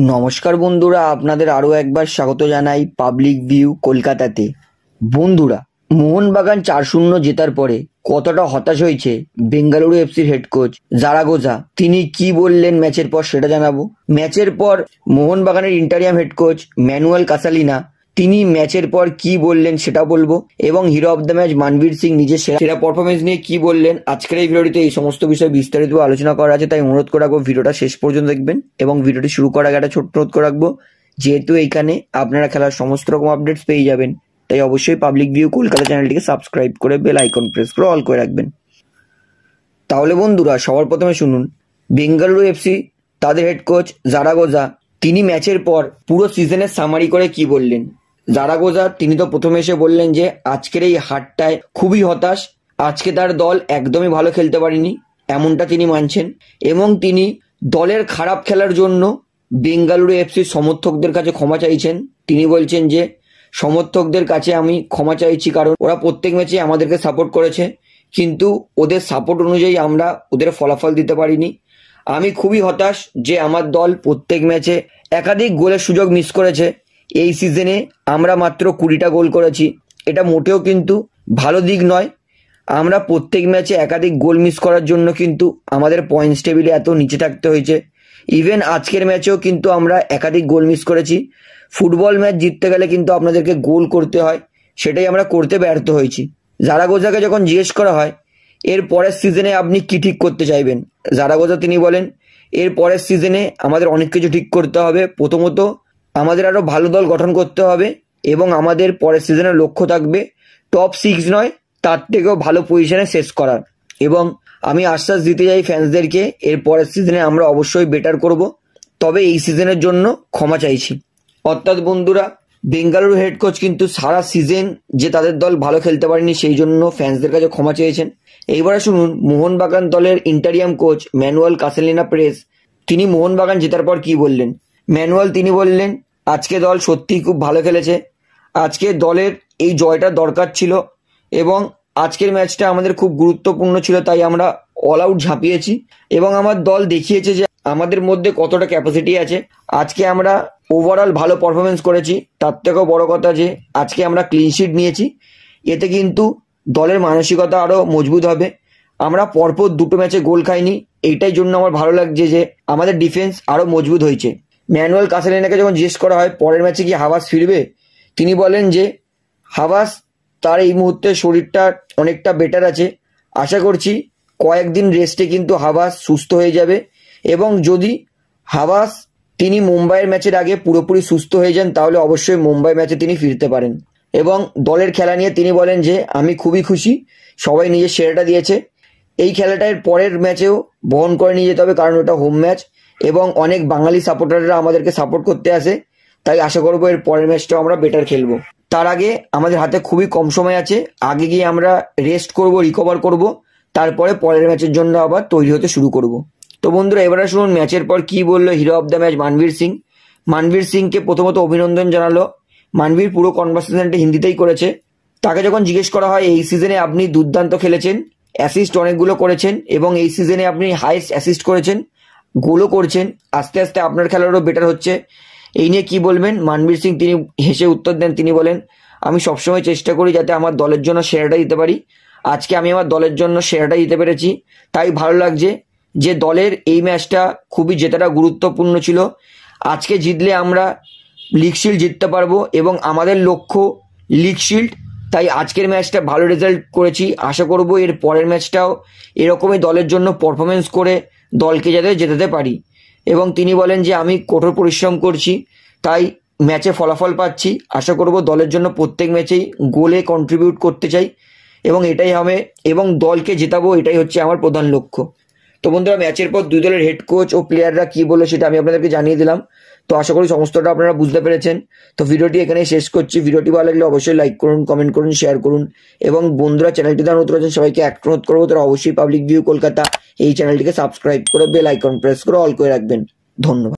নমস্কার বন্ধুরা, আপনাদের আরও একবার স্বাগত জানাই পাবলিক ভিউ কলকাতাতে। বন্ধুরা, মোহনবাগান 4-0 জেতার পরে কতটা হতাশ হয়েছে বেঙ্গালুরু এফসির হেড কোচ জারাগোজা, তিনি কি বললেন ম্যাচের পর সেটা জানাবো। ম্যাচের পর মোহনবাগানের ইন্টারিয়াম হেড কোচ ম্যানুয়েল কাসালিনা তিনি ম্যাচের পর কি বললেন সেটা বলবো, এবং hero of the match মানবীর Singh নিজের সেরা পারফরমেন্স নিয়ে কি বললেন আজকের এই ভিডিওটিতে এই সমস্ত বিষয়ে বিস্তারিত আলোচনা করা আছে। তাই অনুরোধ করে রাখবো ভিডিওটা শেষ পর্যন্ত দেখবেন, এবং ভিডিওটি শুরু করার আগে একটা ছোট্ট অনুরোধ করে রাখবো, যেহেতু এইখানে আপনারা খেলার সমস্ত রকম আপডেটস পেয়ে যাবেন, তাই অবশ্যই পাবলিক ভিউ কলকাতা চ্যানেলটিকে সাবস্ক্রাইব করে বেল আইকন প্রেস করে অল করে রাখবেন। তাহলে বন্ধুরা, সবার প্রথমে শুনুন বেঙ্গালুরু এফসি তাদের হেড কোচ জারাগোজা তিনি ম্যাচের পর পুরো সিজনের সামারি করে কি বললেন। জারাগোজা তিনি তো প্রথমে এসে বললেন যে আজকের এই হারটায় খুবই হতাশ, আজকে তার দল একদমই ভালো খেলতে পারেনি, এমনটা তিনি মানছেন, এবং তিনি দলের খারাপ খেলার জন্য বেঙ্গালুরু এফসির সমর্থকদের কাছে ক্ষমা চাইছেন। তিনি বলছেন যে সমর্থকদের কাছে আমি ক্ষমা চাইছি, কারণ ওরা প্রত্যেক ম্যাচে আমাদেরকে সাপোর্ট করেছে, কিন্তু ওদের সাপোর্ট অনুযায়ী আমরা ওদের ফলাফল দিতে পারিনি। আমি খুবই হতাশ যে আমার দল প্রত্যেক ম্যাচে একাধিক গোলের সুযোগ মিস করেছে। এই সিজনে আমরা মাত্র 20টা গোল করেছি, এটা মোটেও কিন্তু ভালো দিক নয়। আমরা প্রত্যেক ম্যাচে একাধিক গোল মিস করার জন্য কিন্তু আমাদের পয়েন্টস টেবিলে এত নিচে থাকতে হয়েছে। ইভেন আজকের ম্যাচেও কিন্তু আমরা একাধিক গোল মিস করেছি। ফুটবল ম্যাচ জিততে গেলে কিন্তু আপনাদেরকে গোল করতে হয়, সেটাই আমরা করতে ব্যর্থ হয়েছি। জারাগোজাকে যখন জিজ্ঞেস করা হয় এর পরের সিজনে আপনি কি ঠিক করতে চাইবেন, জারাগোজা তিনি বলেন এর পরের সিজনে আমাদের অনেক কিছু ঠিক করতে হবে। প্রথমত আমাদের আরও ভালো দল গঠন করতে হবে, এবং আমাদের পরের সিজনের লক্ষ্য থাকবে টপ 6 নয়, তার থেকেও ভালো পজিশনে শেষ করার। এবং আমি আশ্বাস দিতে চাই ফ্যান্সদেরকে, এর পরের সিজনে আমরা অবশ্যই বেটার করব, তবে এই সিজনের জন্য ক্ষমা চাইছি। অর্থাৎ বন্ধুরা, বেঙ্গালুরু হেড কোচ কিন্তু সারা সিজন যে তাদের দল ভালো খেলতে পারেনি সেই জন্য ফ্যান্সদের কাছে ক্ষমা চেয়েছেন। এইবারে শুনুন মোহনবাগান দলের ইন্টারিয়াম কোচ ম্যানুয়েল কাসালিনা প্রেস তিনি মোহনবাগান জেতার পর কি বললেন। ম্যানুয়েল তিনি বললেন আজকে দল সত্যিই খুব ভালো খেলেছে, আজকে দলের এই জয়টা দরকার ছিল, এবং আজকের ম্যাচটা আমাদের খুব গুরুত্বপূর্ণ ছিল, তাই আমরা অল আউট ঝাঁপিয়েছি, এবং আমার দল দেখিয়েছে যে আমাদের মধ্যে কতটা ক্যাপাসিটি আছে। আজকে আমরা ওভারঅল ভালো পারফরমেন্স করেছি, তার থেকেও বড় কথা যে আজকে আমরা ক্লিন শিট নিয়েছি, এতে কিন্তু দলের মানসিকতা আরও মজবুত হবে। আমরা পরপর 2টো ম্যাচে গোল খাইনি, এইটাই জন্য আমার ভালো লাগছে যে আমাদের ডিফেন্স আরও মজবুত হয়েছে। ম্যানুয়েল কাসালিনাকে যখন জিজ্ঞেস করা হয় পরের ম্যাচে কি হাভাস ফিরবে, তিনি বলেন যে হাভাস তার এই মুহূর্তে শরীরটা অনেকটা বেটার আছে, আশা করছি কয়েকদিন রেস্টে কিন্তু হাভাস সুস্থ হয়ে যাবে, এবং যদি হাভাস তিনি মুম্বাইয়ের ম্যাচের আগে পুরোপুরি সুস্থ হয়ে যান তাহলে অবশ্যই মুম্বাই ম্যাচে তিনি ফিরতে পারেন। এবং দলের খেলা নিয়ে তিনি বলেন যে আমি খুবই খুশি, সবাই নিজের সেরাটা দিয়েছে, এই খেলাটার পরের ম্যাচেও বহন করে নিয়ে যেতে হবে, কারণ ওটা হোম ম্যাচ এবং অনেক বাঙালি সাপোর্টাররা আমাদেরকে সাপোর্ট করতে আসে, তাই আশা করবো এর পরের ম্যাচটাও আমরা বেটার খেলবো। তার আগে আমাদের হাতে খুবই কম সময় আছে, আগে গিয়ে আমরা রেস্ট করব, রিকভার করব, তারপরে পরের ম্যাচের জন্য আবার তৈরি হতে শুরু করব। তো বন্ধুরা, এবারে শুনুন ম্যাচের পর কি বললো hero of the match মানবীর Singh. মানবীর সিংকে প্রথমত অভিনন্দন জানালো। মানবীর পুরো কনভারসেশনটা হিন্দিতেই করেছে। তাকে যখন জিজ্ঞেস করা হয় এই সিজনে আপনি দুর্দান্ত খেলেছেন, অ্যাসিস্ট অনেকগুলো করেছেন, এবং এই সিজনে আপনি হাইস্ট অ্যাসিস্ট করেছেন, গোলও করছেন, আস্তে আস্তে আপনার খেলারও বেটার হচ্ছে, এই নিয়ে কি বলবেন। মানবীর সিং তিনি হেসে উত্তর দেন, তিনি বলেন আমি সবসময় চেষ্টা করি যাতে আমার দলের জন্য সেরাটা দিতে পারি, আজকে আমি আমার দলের জন্য সেরাটা দিতে পেরেছি, তাই ভালো লাগছে যে দলের এই ম্যাচটা খুবই জেতাটা গুরুত্বপূর্ণ ছিল। আজকে জিতলে আমরা লিগ শিল্ড জিততে পারবো, এবং আমাদের লক্ষ্য লিগ শিল্ড, তাই আজকের ম্যাচটা ভালো রেজাল্ট করেছি, আশা করব এর পরের ম্যাচটাও এরকমই দলের জন্য পারফরমেন্স করে দলকে যাতে জেতাতে পারি। এবং তিনি বলেন যে আমি কঠোর পরিশ্রম করছি, তাই ম্যাচে ফলাফল পাচ্ছি, আশা করব দলের জন্য প্রত্যেক ম্যাচেই গোলে কন্ট্রিবিউট করতে চাই, এবং এটাই হবে, এবং দলকে জেতাবো, এটাই হচ্ছে আমার প্রধান লক্ষ্য। তো বন্ধুরা, ম্যাচের পর দুই দলের হেড কোচ ও প্লেয়াররা কি বললো সেটা আমি আপনাদেরকে জানিয়ে দিলাম। তো আশা করি সমস্তটা আপনারা বুঝতে পেরেছেন। তো ভিডিওটি এখানে শেষ করছি। ভিডিওটি ভালো লাগলে অবশ্যই লাইক করুন, কমেন্ট করুন, শেয়ার করুন, এবং বন্ধুরা চ্যানেলটি যারা নতুন আছেন সবাইকে অনুরোধ করবো তারা অবশ্যই পাবলিক ভিউ কলকাতা এই চ্যানেলটিকে সাবস্ক্রাইব করে বেল আইকন প্রেস করে অল করে রাখবেন। ধন্যবাদ।